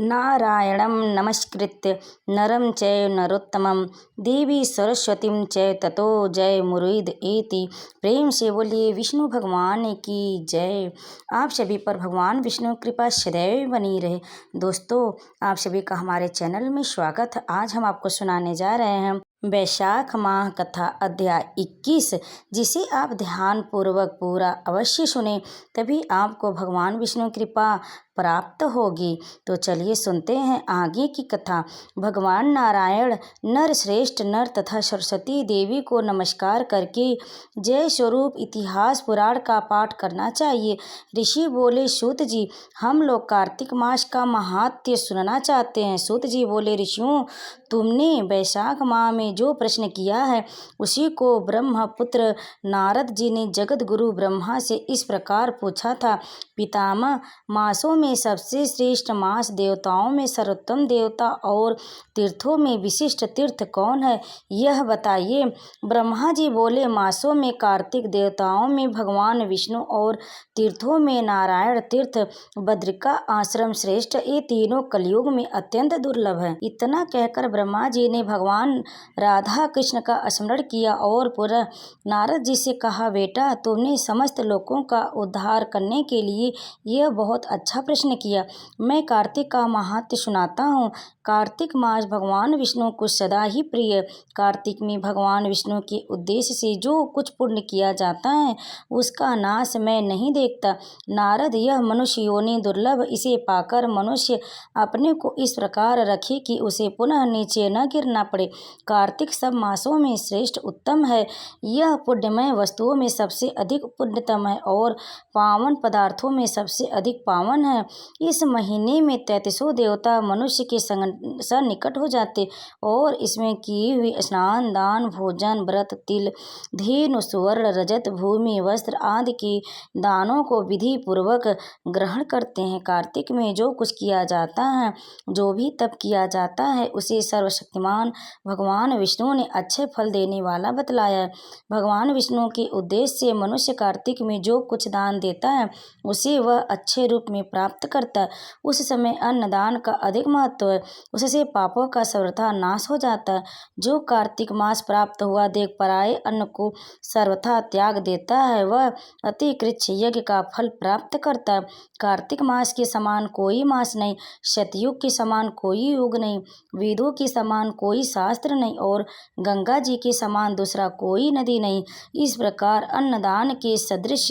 नारायणं नमस्कृत्य नरं चैव नरोत्तमं देवी सरस्वतीं चैव ततो जयमुरुदएति। प्रेम से बोलिए विष्णु भगवान की जय। आप सभी पर भगवान विष्णु कृपा सदैव बनी रहे। दोस्तों, आप सभी का हमारे चैनल में स्वागत है। आज हम आपको सुनाने जा रहे हैं वैशाख माह कथा अध्याय 21, जिसे आप ध्यान पूर्वक पूरा अवश्य सुने, तभी आपको भगवान विष्णु कृपा प्राप्त होगी। तो चलिए सुनते हैं आगे की कथा। भगवान नारायण नर श्रेष्ठ नर तथा सरस्वती देवी को नमस्कार करके जय स्वरूप इतिहास पुराण का पाठ करना चाहिए। ऋषि बोले, सूत जी, हम लोग कार्तिक मास का महात्म्य सुनना चाहते हैं। सूत जी बोले, ऋषियों, तुमने वैशाख माह में जो प्रश्न किया है उसी को ब्रह्मपुत्र नारद जी ने जगत गुरु ब्रह्मा से इस प्रकार पूछा था। पितामह, मासों में सबसे श्रेष्ठ मास, देवताओं में सर्वोत्तम देवता और तीर्थों में विशिष्ट तीर्थ कौन है, यह बताइए। ब्रह्मा जी बोले, मासों में कार्तिक, देवताओं में भगवान विष्णु और तीर्थों में नारायण तीर्थ, बद्रिका आश्रम श्रेष्ठ। ये तीनों कलयुग में अत्यंत दुर्लभ है। इतना कहकर ब्रह्मा जी ने भगवान राधा कृष्ण का स्मरण किया और पुनः नारद जी से कहा, बेटा, तुमने समस्त लोगों का उद्धार करने के लिए यह बहुत अच्छा प्रश्न किया। मैं कार्तिक का महात्म्य सुनाता हूँ। कार्तिक मास भगवान विष्णु को सदा ही प्रिय। कार्तिक में भगवान विष्णु के उद्देश्य से जो कुछ पुण्य किया जाता है उसका नाश मैं नहीं देखता। नारद, यह मनुष्य योनि दुर्लभ, इसे पाकर मनुष्य अपने को इस प्रकार रखे कि उसे पुनः नीचे न गिरना पड़े। कार्तिक सब मासों में श्रेष्ठ उत्तम है। यह पुण्यमय वस्तुओं में सबसे अधिक पुण्यतम है और पावन पदार्थों में सबसे अधिक पावन है। इस महीने में 33 देवता मनुष्य के सन्निकट हो जाते और इसमें किए हुए स्नान, दान, भोजन, व्रत, तिल, धेनु, सुवर्ण, रजत, भूमि, वस्त्र आदि के दानों को विधि पूर्वक ग्रहण करते हैं। कार्तिक में जो कुछ किया जाता है, जो भी तप किया जाता है, उसे सर्वशक्तिमान भगवान विष्णु ने अच्छे फल देने वाला बतलाया है। भगवान विष्णु के उद्देश्य से मनुष्य कार्तिक में जो कुछ दान देता है उसे वह अच्छे रूप में प्राप्त करता है। उस समय अन्नदान का अधिक महत्व है। उससे पापों का सर्वथा नाश हो जाता है। जो कार्तिक मास प्राप्त हुआ देख पराये अन्न को सर्वथा त्याग देता है, वह अतिकृच्छ यज्ञ का फल प्राप्त करता है। कार्तिक मास के समान कोई मास नहीं, सतयुग के समान कोई युग नहीं, वेदों के समान कोई शास्त्र नहीं और गंगा जी के समान दूसरा कोई नदी नहीं। इस प्रकार अन्नदान के सदृश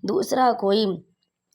दूसरा कोई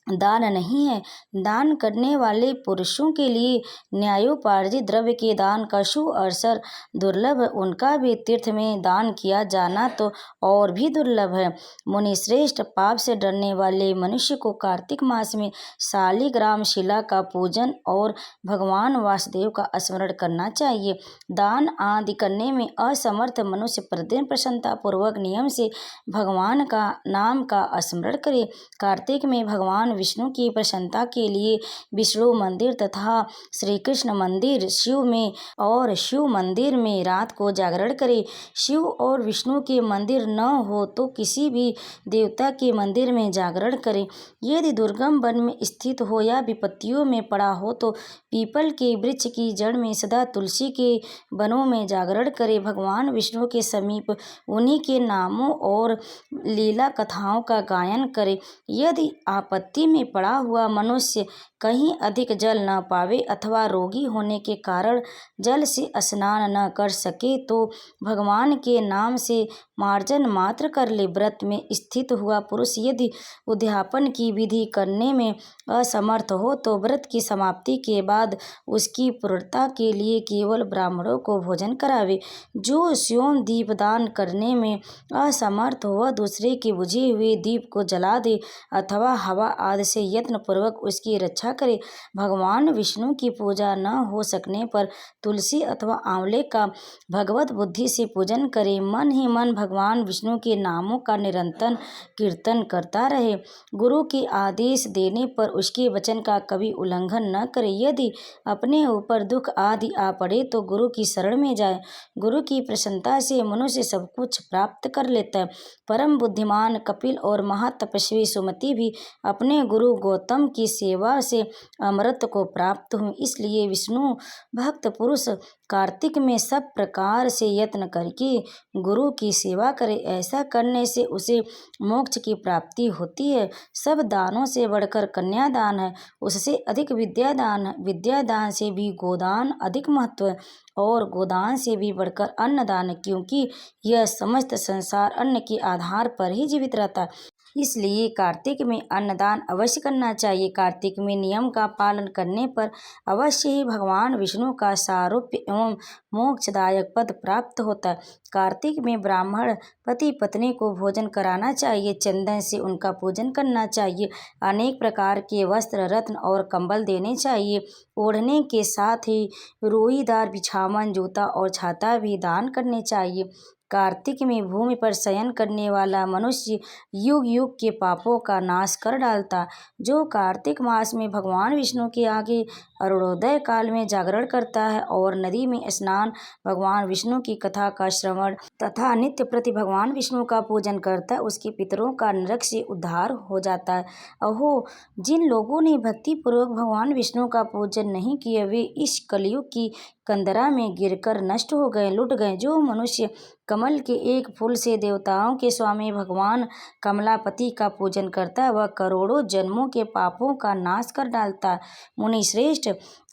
दान नहीं है। दान करने वाले पुरुषों के लिए न्यायोपार्जित द्रव्य के दान का शुभ अवसर दुर्लभ है। उनका भी तीर्थ में दान किया जाना तो और भी दुर्लभ है। मुनि श्रेष्ठ, पाप से डरने वाले मनुष्य को कार्तिक मास में शालिग्राम शिला का पूजन और भगवान वासुदेव का स्मरण करना चाहिए। दान आदि करने में असमर्थ मनुष्य प्रतिदिन प्रसन्नता पूर्वक नियम से भगवान का नाम का स्मरण करे। कार्तिक में भगवान विष्णु की प्रसन्नता के लिए विष्णु मंदिर तथा श्री कृष्ण मंदिर शिव मंदिर में रात को जागरण करे। शिव और विष्णु के मंदिर न हो तो किसी भी देवता के मंदिर में जागरण करे। यदि दुर्गम वन में स्थित हो या विपत्तियों में पड़ा हो तो पीपल के वृक्ष की जड़ में सदा तुलसी के वनों में जागरण करे। भगवान विष्णु के समीप उन्हीं के नामों और लीला कथाओं का गायन करे। यदि आपत्ति में पड़ा हुआ मनुष्य कहीं अधिक जल न पावे अथवा रोगी होने के कारण जल से स्नान न कर सके तो भगवान के नाम से मार्जन मात्र कर ले। व्रत में स्थित हुआ पुरुष यदि उद्यापन की विधि करने में असमर्थ हो तो व्रत की समाप्ति के बाद उसकी पूर्णता के लिए केवल ब्राह्मणों को भोजन करावे। जो स्वयं दीपदान करने में असमर्थ हो वह दूसरे के बुझे हुए दीप को जला दे अथवा हवा आदि से यत्न पूर्वक उसकी रक्षा करे। भगवान विष्णु की पूजा न हो सकने पर तुलसी अथवा आंवले का भगवत बुद्धि से पूजन करे। मन ही मन भगवान विष्णु के नामों का निरंतर कीर्तन करता रहे। गुरु के आदेश देने पर उसके वचन का कभी उल्लंघन न करे। यदि अपने ऊपर दुख आदि आ पड़े तो गुरु की शरण में जाए। गुरु की प्रसन्नता से मनुष्य सब कुछ प्राप्त कर लेता है। परम बुद्धिमान कपिल और महातपस्वी सुमति भी अपने गुरु गौतम की सेवा से अमृत को प्राप्त हूँ। इसलिए विष्णु भक्त पुरुष कार्तिक में सब प्रकार से यत्न करके गुरु की सेवा करे। ऐसा करने से उसे मोक्ष की प्राप्ति होती है। सब दानों से बढ़कर कन्यादान है, उससे अधिक विद्यादान है। विद्यादान से भी गोदान अधिक महत्व है और गोदान से भी बढ़कर अन्नदान है, क्योंकि यह समस्त संसार अन्न के आधार पर ही जीवित रहता है। इसलिए कार्तिक में अन्नदान अवश्य करना चाहिए। कार्तिक में नियम का पालन करने पर अवश्य ही भगवान विष्णु का सारूप्य एवं मोक्षदायक पद प्राप्त होता है। कार्तिक में ब्राह्मण पति पत्नी को भोजन कराना चाहिए, चंदन से उनका पूजन करना चाहिए, अनेक प्रकार के वस्त्र रत्न और कंबल देने चाहिए। ओढ़ने के साथ ही रोईदार बिछावन, जूता और छाता भी दान करने चाहिए। कार्तिक में भूमि पर शयन करने वाला मनुष्य युग युग के पापों का नाश कर डालता। जो कार्तिक मास में भगवान विष्णु के आगे अरुणोदय काल में जागरण करता है और नदी में स्नान, भगवान विष्णु की कथा का श्रवण तथा नित्य प्रति भगवान विष्णु का पूजन करता है, उसके पितरों का नरक से उद्धार हो जाता है। अहो, जिन लोगों ने भक्ति पूर्वक भगवान विष्णु का पूजन नहीं किया, वे इस कलयुग की कंदरा में गिरकर नष्ट हो गए, लुट गए। जो मनुष्य कमल के एक फूल से देवताओं के स्वामी भगवान कमलापति का पूजन करता है, वह करोड़ों जन्मों के पापों का नाश कर डालता है। मुनि श्रेष्ठ,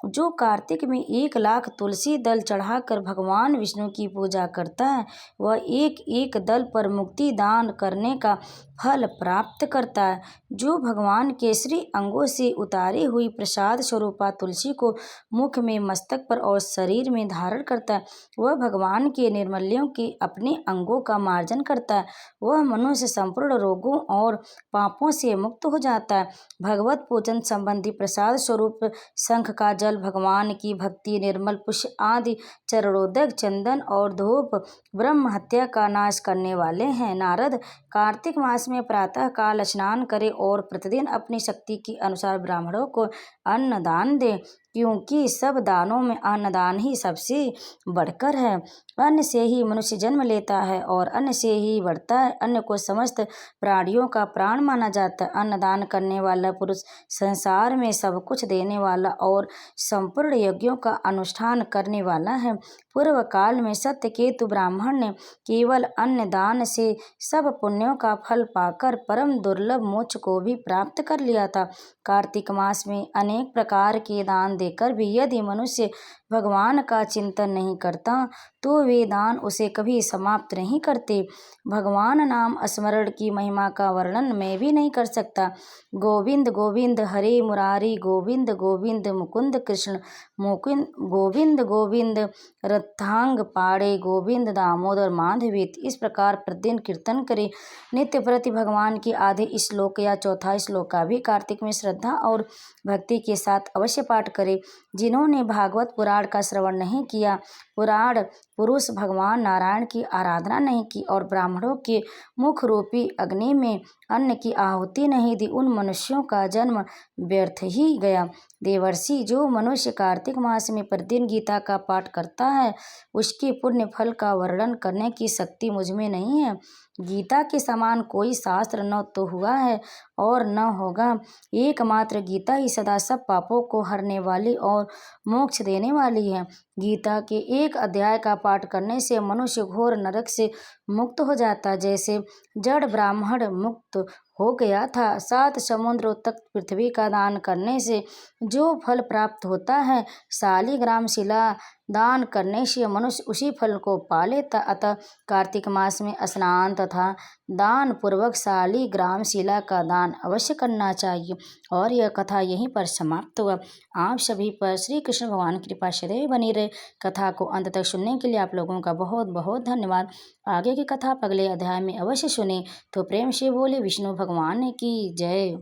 जो कार्तिक में 1,00,000 तुलसी दल चढ़ाकर भगवान विष्णु की पूजा करता है, वह एक एक दल पर मुक्ति दान करने का फल प्राप्त करता है। जो भगवान के श्री अंगों से उतारी हुई प्रसाद स्वरूपा तुलसी को मुख में, मस्तक पर और शरीर में धारण करता है, वह भगवान के निर्मल्यों के अपने अंगों का मार्जन करता है। वह मनुष्य संपूर्ण रोगों और पापों से मुक्त हो जाता है। भगवत पूजन संबंधी प्रसाद स्वरूप शंख का जल, भगवान की भक्ति, निर्मल पुष्प आदि चरणोदक, चंदन और धूप ब्रह्म हत्या का नाश करने वाले हैं। नारद, कार्तिक मास में प्रातः काल स्नान करें और प्रतिदिन अपनी शक्ति के अनुसार ब्राह्मणों को अन्न दान दें, क्योंकि सब दानों में अन्नदान ही सबसे बढ़कर है। अन्न से ही मनुष्य जन्म लेता है और अन्न से ही बढ़ता है। अन्न को समस्त प्राणियों का प्राण माना जाता है। अन्नदान करने वाला पुरुष संसार में सब कुछ देने वाला और संपूर्ण यज्ञों का अनुष्ठान करने वाला है। पूर्व काल में सत्यकेतु ब्राह्मण ने केवल अन्नदान से सब पुण्यों का फल पाकर परम दुर्लभ मोक्ष को भी प्राप्त कर लिया था। कार्तिक मास में अनेक प्रकार के दान देकर भी यदि मनुष्य भगवान का चिंतन नहीं करता, तो वे दान उसे कभी समाप्त नहीं करते। भगवान नाम स्मरण की महिमा का वर्णन मैं भी नहीं कर सकता। गोविंद गोविंद हरे मुरारी, गोविंद गोविंद मुकुंद कृष्ण, मुकुंद गोविंद गोविंद रथांग पाड़े, गोविंद दामोदर माधवीत। इस प्रकार प्रतिदिन कीर्तन करें। नित्य प्रति भगवान की आधे श्लोक या चौथा श्लोक का भी कार्तिक में श्रद्धा और भक्ति के साथ अवश्य पाठ करें। जिन्होंने भागवत पुराण का श्रवण नहीं किया, पुराण पुरुष भगवान नारायण की आराधना नहीं की और ब्राह्मणों के मुख रूपी अग्नि में अन्न की आहुति नहीं दी, उन मनुष्यों का जन्म व्यर्थ ही गया। देवर्षि, जो मनुष्य कार्तिक मास में प्रतिदिन गीता का पाठ करता है, उसके पुण्य फल का वर्णन करने की शक्ति मुझ में नहीं है। गीता के समान कोई शास्त्र न तो हुआ है और न होगा। एकमात्र गीता ही सदा सब पापों को हरने वाली और मोक्ष देने वाली है। गीता के एक अध्याय का पाठ करने से मनुष्य घोर नरक से मुक्त हो जाता, जैसे जड़ ब्राह्मण मुक्त हो गया था। 7 समुद्रों तक पृथ्वी का दान करने से जो फल प्राप्त होता है, शालिग्राम शिला दान करने से मनुष्य उसी फल को पा लेता। अतः कार्तिक मास में स्नान तथा दान पूर्वक शालिग्राम शिला का दान अवश्य करना चाहिए। और यह कथा यहीं पर समाप्त हुआ। आप सभी पर श्री कृष्ण भगवान की कृपा सदैव बनी रहे। कथा को अंत तक सुनने के लिए आप लोगों का बहुत बहुत धन्यवाद। आगे की कथा आप अगले अध्याय में अवश्य सुने। तो प्रेम से बोले विष्णु भगवान की जय।